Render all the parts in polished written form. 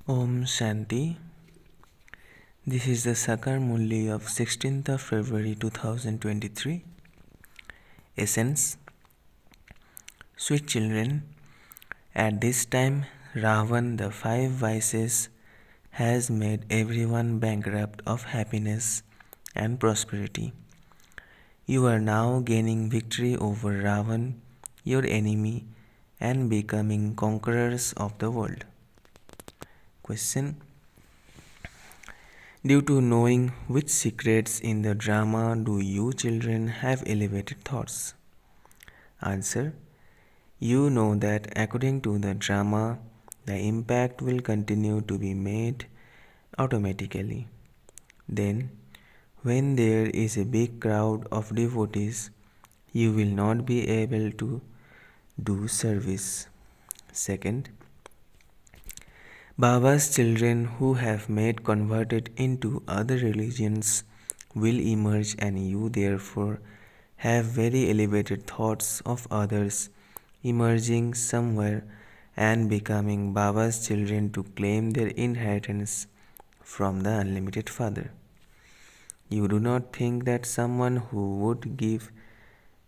Om Shanti. This is the Sakar Murli of 16th of February 2023. Essence. Sweet children, at this time Ravan, the five vices, has made everyone bankrupt of happiness and prosperity. You are now gaining victory over Ravan, your enemy, and becoming conquerors of the world. Question. Due to knowing which secrets in the drama do you children have elevated thoughts? Answer. You know that according to the drama, the impact will continue to be made automatically. Then, when there is a big crowd of devotees, you will not be able to do service. Second, Baba's children who have made converted into other religions will emerge, and you therefore have very elevated thoughts of others emerging somewhere and becoming Baba's children to claim their inheritance from the unlimited Father. You do not think that someone who would give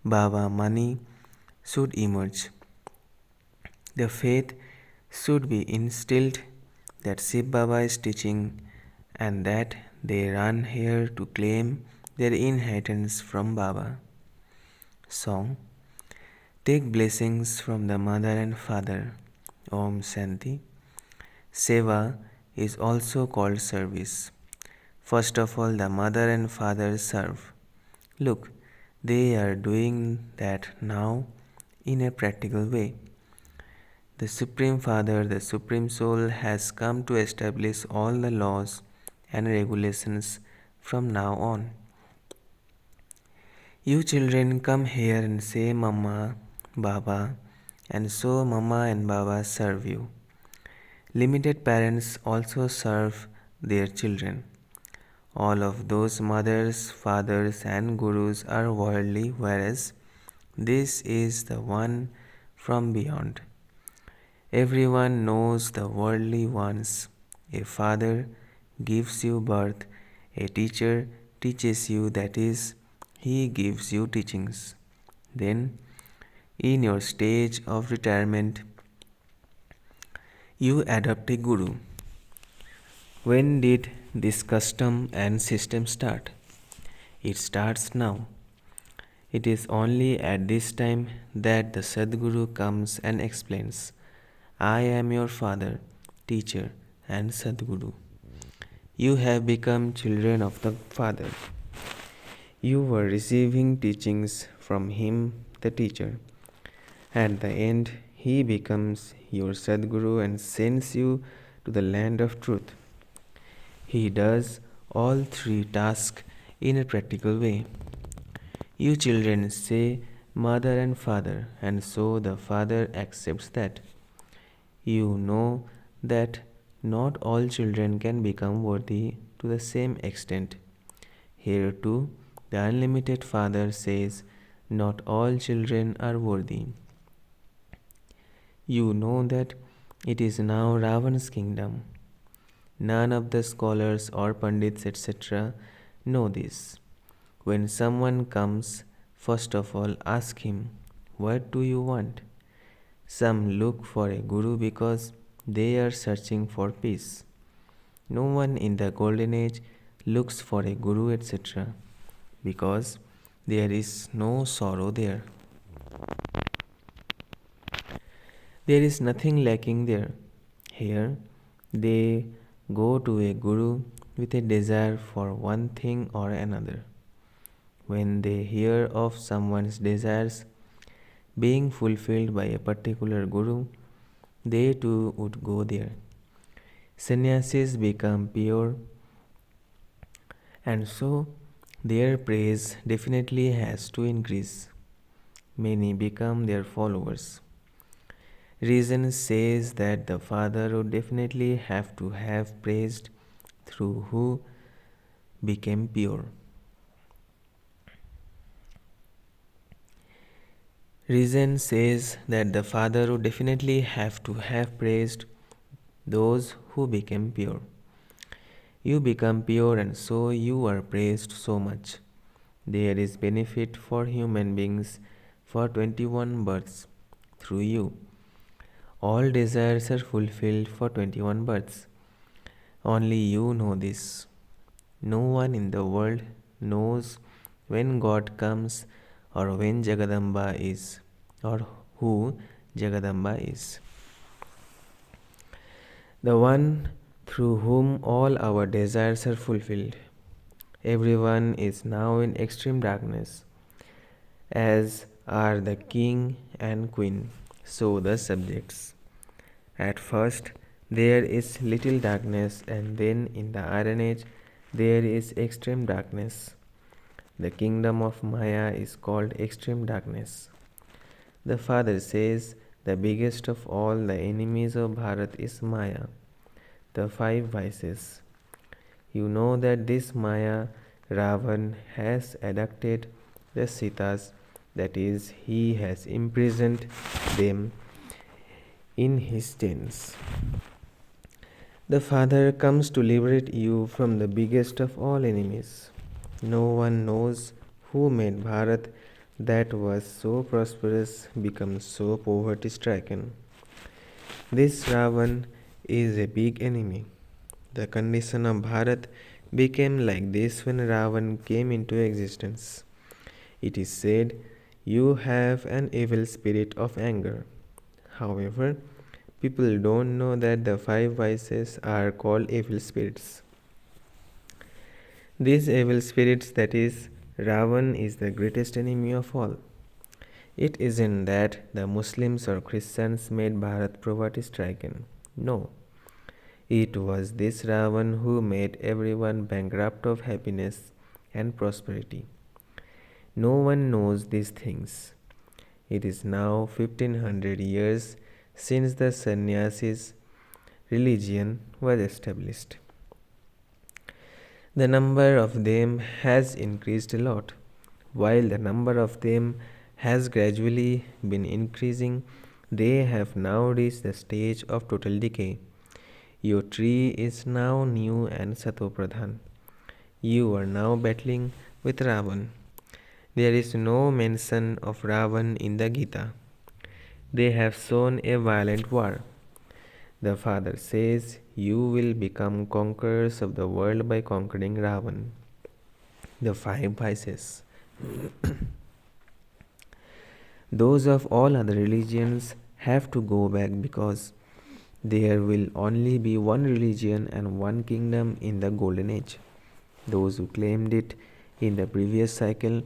Baba money should emerge. The faith should be instilled that Shiv Baba is teaching and that they run here to claim their inheritance from Baba. Song. Take blessings from the mother and father. Om Shanti. Seva is also called service. First of all, the mother and father serve. Look, they are doing that now in a practical way. The Supreme Father, the Supreme Soul, has come to establish all the laws and regulations from now on. You children come here and say Mama, Baba, and so Mama and Baba serve you. Limited parents also serve their children. All of those mothers, fathers, and gurus are worldly, whereas this is the one from beyond. Everyone knows the worldly ones. A father gives you birth, a teacher teaches you, that is, he gives you teachings. Then, in your stage of retirement, you adopt a guru. When did this custom and system start? It starts now. It is only at this time that the Sadguru comes and explains, I am your father, teacher, and Sadguru. You have become children of the Father. You were receiving teachings from him, the teacher. At the end, he becomes your Sadguru and sends you to the land of truth. He does all three tasks in a practical way. You children say mother and father, and so the father accepts that. You know that not all children can become worthy to the same extent. Here too, the unlimited Father says, not all children are worthy. You know that it is now Ravan's kingdom. None of the scholars or pandits, etc., know this. When someone comes, first of all ask him, what do you want? Some look for a guru because they are searching for peace. No one in the golden age looks for a guru, etc., because there is no sorrow there. There is nothing lacking there. Here, they go to a guru with a desire for one thing or another. When they hear of someone's desires being fulfilled by a particular guru, they too would go there. Sannyasis become pure, and so their praise definitely has to increase. Many become their followers. Reason says that the Father would definitely have to have praised through who became pure. Reason says that the Father would definitely have to have praised those who became pure. You become pure and so you are praised so much. There is benefit for human beings for 21 births through you. All desires are fulfilled for 21 births. Only you know this. No one in the world knows when God comes or when Jagadamba is or who Jagadamba is. The one through whom all our desires are fulfilled. Everyone is now in extreme darkness, as are the king and queen, so the subjects. At first, there is little darkness, and then in the Iron Age, there is extreme darkness. The kingdom of Maya is called extreme darkness. The father says the biggest of all the enemies of Bharat is Maya, the five vices. You know that this Maya, Ravan, has abducted the Sitas, that is, he has imprisoned them in his chains. The Father comes to liberate you from the biggest of all enemies. No one knows who made Bharat, that was so prosperous, become so poverty stricken. This Ravan is a big enemy. The condition of Bharat became like this when Ravan came into existence. It is said, "You have an evil spirit of anger." However, people don't know that the five vices are called evil spirits. These evil spirits, that is, Ravan, is the greatest enemy of all. It isn't that the Muslims or Christians made Bharat poverty stricken. No. It was this Ravan who made everyone bankrupt of happiness and prosperity. No one knows these things. It is now 1500 years since the sannyasis religion was established. The number of them has increased a lot. While the number of them has gradually been increasing, they have now reached the stage of total decay. Your tree is now new and satopradhan. You are now battling with Ravan. There is no mention of Ravan in the Gita. They have shown a violent war. The father says, "You will become conquerors of the world by conquering Ravan." The five vices. Those of all other religions have to go back because there will only be one religion and one kingdom in the Golden Age. Those who claimed it in the previous cycle,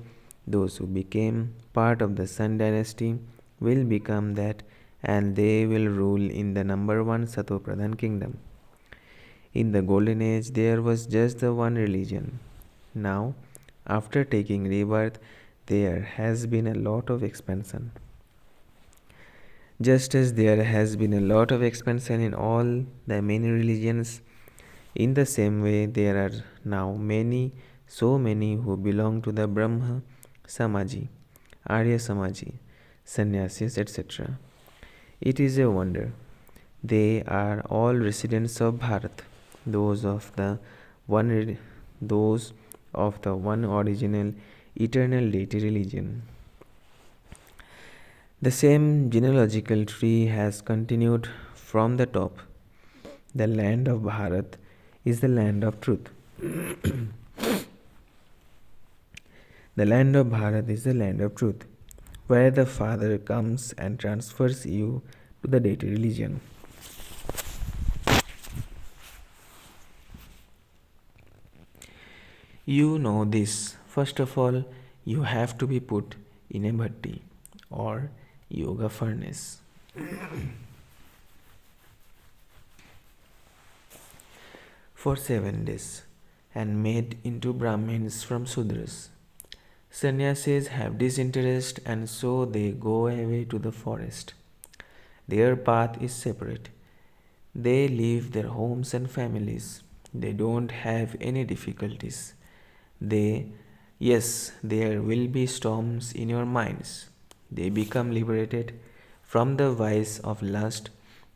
those who became part of the Sun dynasty, will become that, and they will rule in the number one Satopradhan kingdom. In the Golden Age, there was just the one religion. Now, after taking rebirth, there has been a lot of expansion. Just as there has been a lot of expansion in all the many religions, in the same way there are now so many who belong to the Brahma Samaji, Arya Samaji, Sannyasis, etc. It is a wonder. They are all residents of Bharat, those of the one original eternal deity religion. The same genealogical tree has continued from the top. The land of Bharat is the land of truth. The land of Bharat is the land of truth, where the Father comes and transfers you to the deity religion. You know this. First of all, you have to be put in a bhatti or yoga furnace. For 7 days and made into Brahmins from Sudras. Sannyasis have disinterest and so they go away to the forest. Their path is separate. They leave their homes and families. They don't have any difficulties. Yes, there will be storms in your minds. They become liberated from the vice of lust,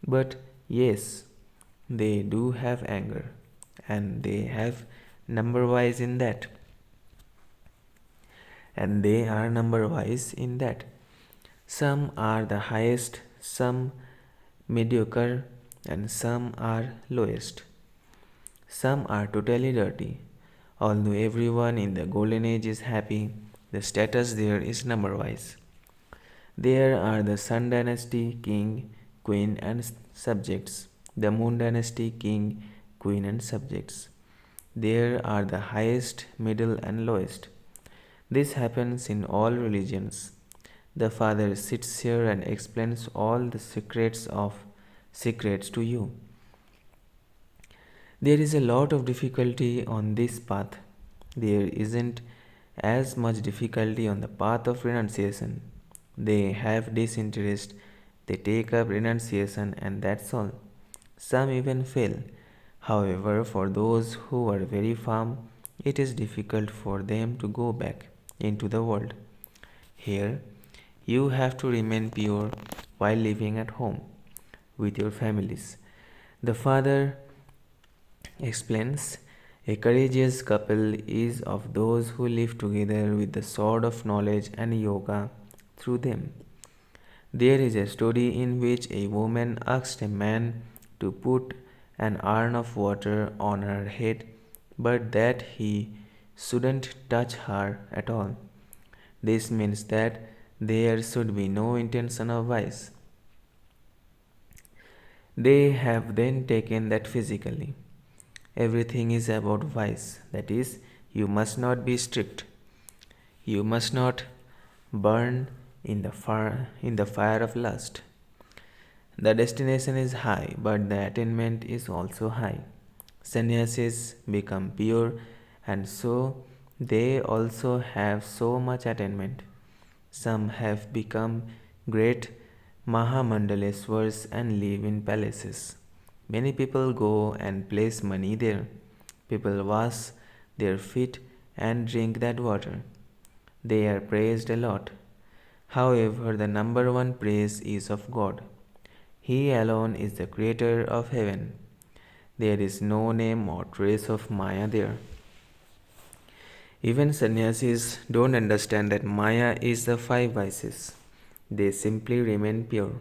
but yes, they do have anger, and they have number wise in that. And they are number wise in that. Some are the highest, some mediocre, and some are lowest. Some are totally dirty. Although everyone in the golden age is happy, the status there is number wise. There are the Sun dynasty, king, queen, and subjects. The Moon dynasty, king, queen, and subjects. There are the highest, middle, and lowest. This happens in all religions. The Father sits here and explains all the secrets to you. There is a lot of difficulty on this path. There isn't as much difficulty on the path of renunciation. They have disinterest, they take up renunciation, and that's all. Some even fail. However, for those who are very firm, it is difficult for them to go back into the world. Here, you have to remain pure while living at home with your families. The Father explains a courageous couple is of those who live together with the sword of knowledge and yoga through them. There is a story in which a woman asked a man to put an urn of water on her head, but that he shouldn't touch her at all. This means that there should be no intention of vice. They have then taken that physically. Everything is about vice, that is, you must not be strict. You must not burn in the fire of lust. The destination is high, but the attainment is also high. Sannyasis become pure, and so they also have so much attainment. Some have become great Mahamandaleswars and live in palaces. Many people go and place money there. People wash their feet and drink that water. They are praised a lot. However, the number one praise is of God. He alone is the creator of heaven. There is no name or trace of Maya there. Even sannyasis don't understand that Maya is the five vices. They simply remain pure.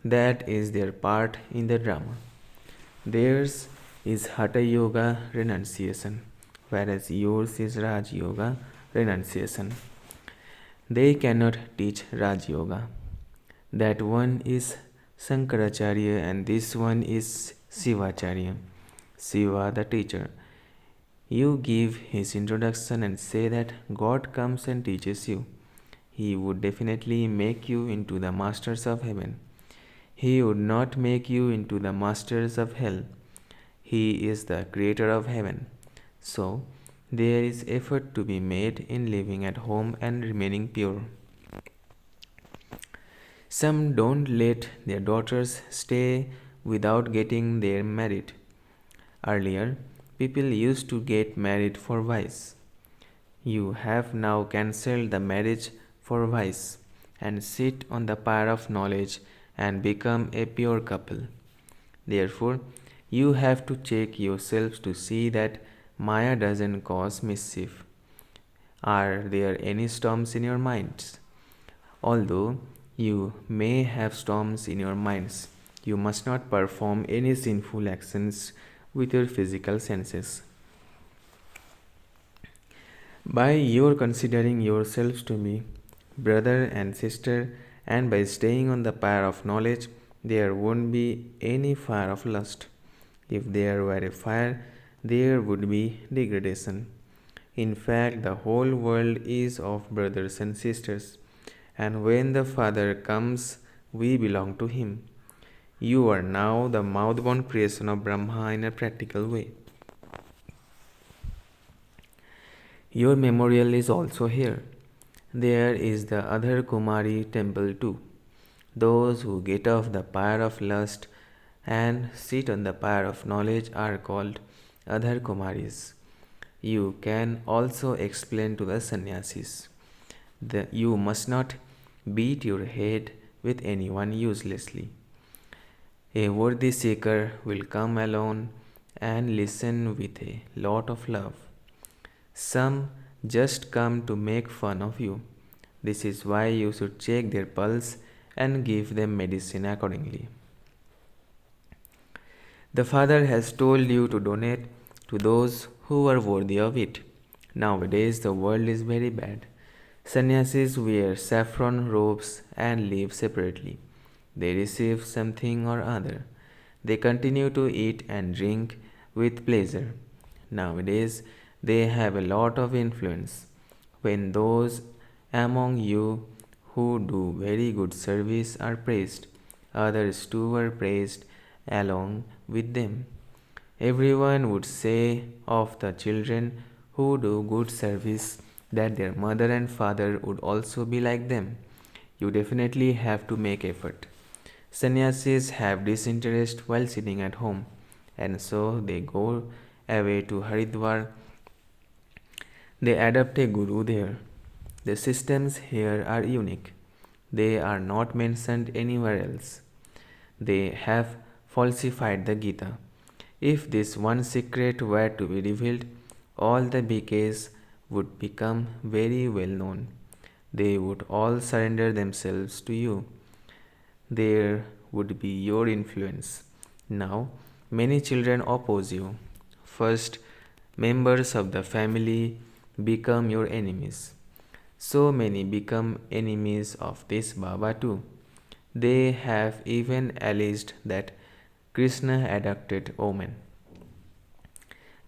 That is their part in the drama. Theirs is Hatha Yoga renunciation, whereas yours is Raj Yoga renunciation. They cannot teach Raj Yoga. That one is Shankaracharya and this one is Shivacharya, Shiva the teacher. You give his introduction and say that God comes and teaches you. He would definitely make you into the masters of heaven. He would not make you into the masters of hell. He is the creator of heaven. So, there is effort to be made in living at home and remaining pure. Some don't let their daughters stay without getting them married. Earlier, people used to get married for vice. You have now cancelled the marriage for vice and sit on the pyre of knowledge and become a pure couple. Therefore, you have to check yourselves to see that Maya doesn't cause mischief. Are there any storms in your minds? Although you may have storms in your minds, you must not perform any sinful actions with your physical senses. By your considering yourselves to be brother and sister, and by staying on the pyre of knowledge, there won't be any fire of lust. If there were a fire, there would be degradation. In fact, the whole world is of brothers and sisters, and when the Father comes, we belong to Him. You are now the mouth-born creation of Brahma in a practical way. Your memorial is also here. There is the other Kumari temple too. Those who get off the pyre of lust and sit on the pyre of knowledge are called Adhar Kumaris. You can also explain to the sannyasis that you must not beat your head with anyone uselessly. A worthy seeker will come alone and listen with a lot of love. Some just come to make fun of you. This is why you should check their pulse and give them medicine accordingly. The Father has told you to donate to those who are worthy of it. Nowadays, the world is very bad. Sannyasis wear saffron robes and live separately. They receive something or other. They continue to eat and drink with pleasure. Nowadays, they have a lot of influence. When those among you who do very good service are praised, others too are praised along with them. Everyone would say of the children who do good service that their mother and father would also be like them. You definitely have to make effort. Sannyasis have disinterest while sitting at home, and so they go away to Haridwar. They adopt a guru there. The systems here are unique. They are not mentioned anywhere else. They have falsified the Gita. If this one secret were to be revealed, all the BKs would become very well known. They would all surrender themselves to you. There would be your influence. Now, many children oppose you. First, members of the family become your enemies. So many become enemies of this Baba too. They have even alleged that Krishna adopted women.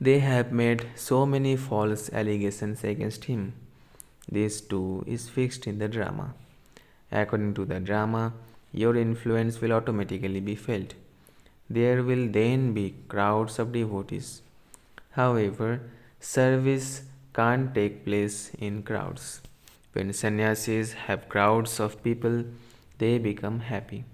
They have made so many false allegations against him. This too is fixed in the drama. According to the drama, your influence will automatically be felt. There will then be crowds of devotees. However, service can't take place in crowds. When sannyasis have crowds of people, they become happy.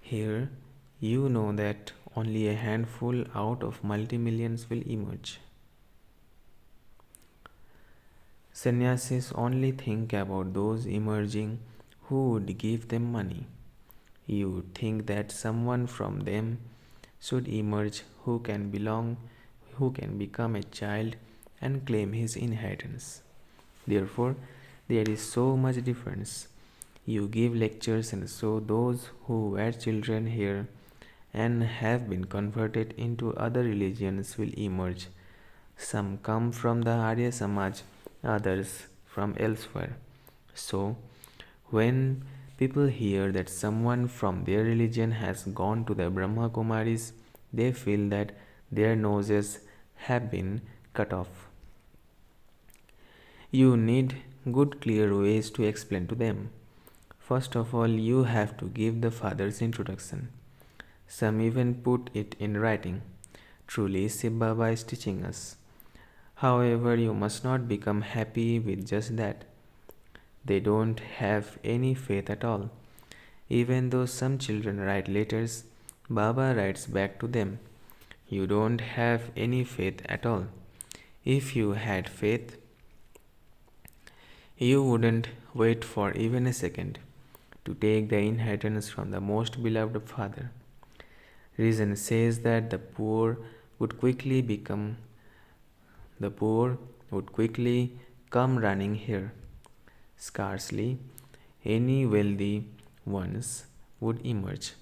Here, you know that only a handful out of multi-millions will emerge. Sannyasis only think about those emerging who would give them money. You would think that someone from them should emerge who can become a child and claim his inheritance. Therefore, there is so much difference. You give lectures and so those who were children here and have been converted into other religions will emerge. Some come from the Arya Samaj, others from elsewhere. So, when people hear that someone from their religion has gone to the Brahma Kumaris, they feel that their noses have been cut off. You need good, clear ways to explain to them. First of all, you have to give the father's introduction. Some even put it in writing. Truly, Shiv Baba is teaching us. However, you must not become happy with just that. They don't have any faith at all. Even though some children write letters, Baba writes back to them. You don't have any faith at all. If you had faith, you wouldn't wait for even a second to take the inheritance from the most beloved Father. Reason says that the poor would quickly come running here. Scarcely any wealthy ones would emerge.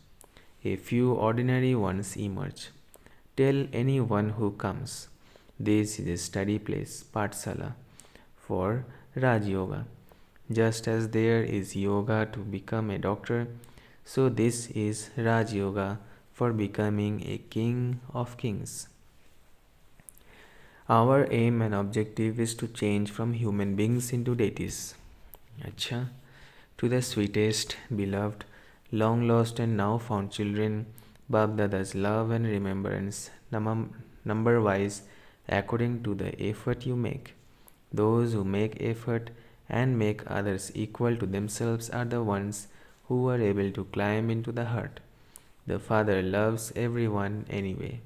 A few ordinary ones emerge. Tell anyone who comes, this is a study place, Patsala, for Raj Yoga. Just as there is yoga to become a doctor, so this is Raj Yoga for becoming a king of kings. Our aim and objective is to change from human beings into deities. Acha. To the sweetest, beloved, long lost and now found children, Bab Dada's love and remembrance, number wise, according to the effort you make. Those who make effort and make others equal to themselves are the ones who are able to climb into the heart. The Father loves everyone anyway.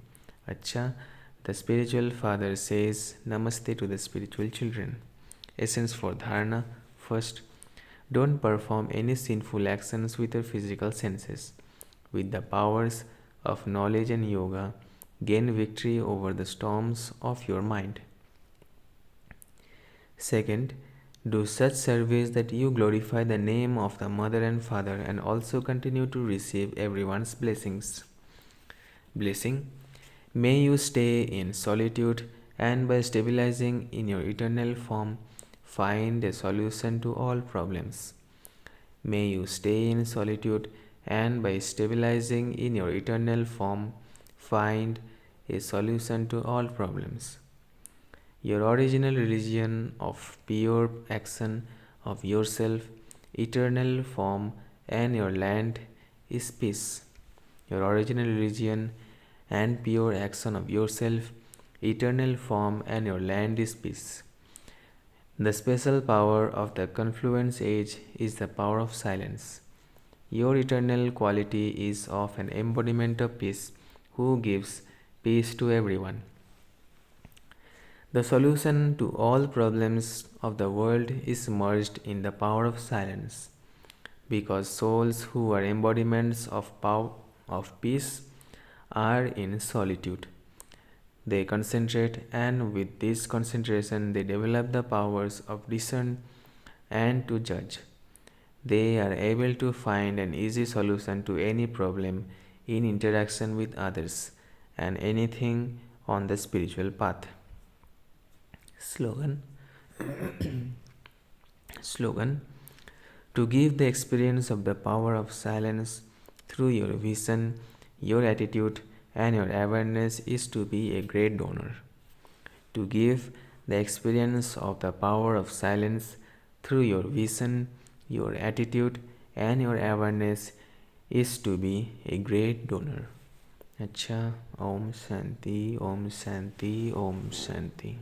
Acha, the spiritual father says Namaste to the spiritual children. Essence for Dharana. First, Don't perform any sinful actions with your physical senses. With the powers of knowledge and yoga, gain victory over the storms of your mind. Second, do such service that you glorify the name of the mother and father and also continue to receive everyone's blessings. Blessing. May you stay in solitude and by stabilizing in your eternal form, find a solution to all problems. May you stay in solitude and by stabilizing in your eternal form, find a solution to all problems. Your original religion of pure action of yourself, eternal form, and your land is peace. Your original religion and pure action of yourself, eternal form, and your land is peace. The special power of the confluence age is the power of silence. Your eternal quality is of an embodiment of peace who gives peace to everyone. The solution to all problems of the world is merged in the power of silence, because souls who are embodiments of power of peace are in solitude. They concentrate, and with this concentration, they develop the powers of discern and to judge. They are able to find an easy solution to any problem in interaction with others and anything on the spiritual path. Slogan. Slogan. To give the experience of the power of silence through your vision, your attitude, and your awareness is to be a great donor. To give the experience of the power of silence through your vision, your attitude, and your awareness is to be a great donor. अच्छा, ओम शांति, ओम शांति, ओम शांति.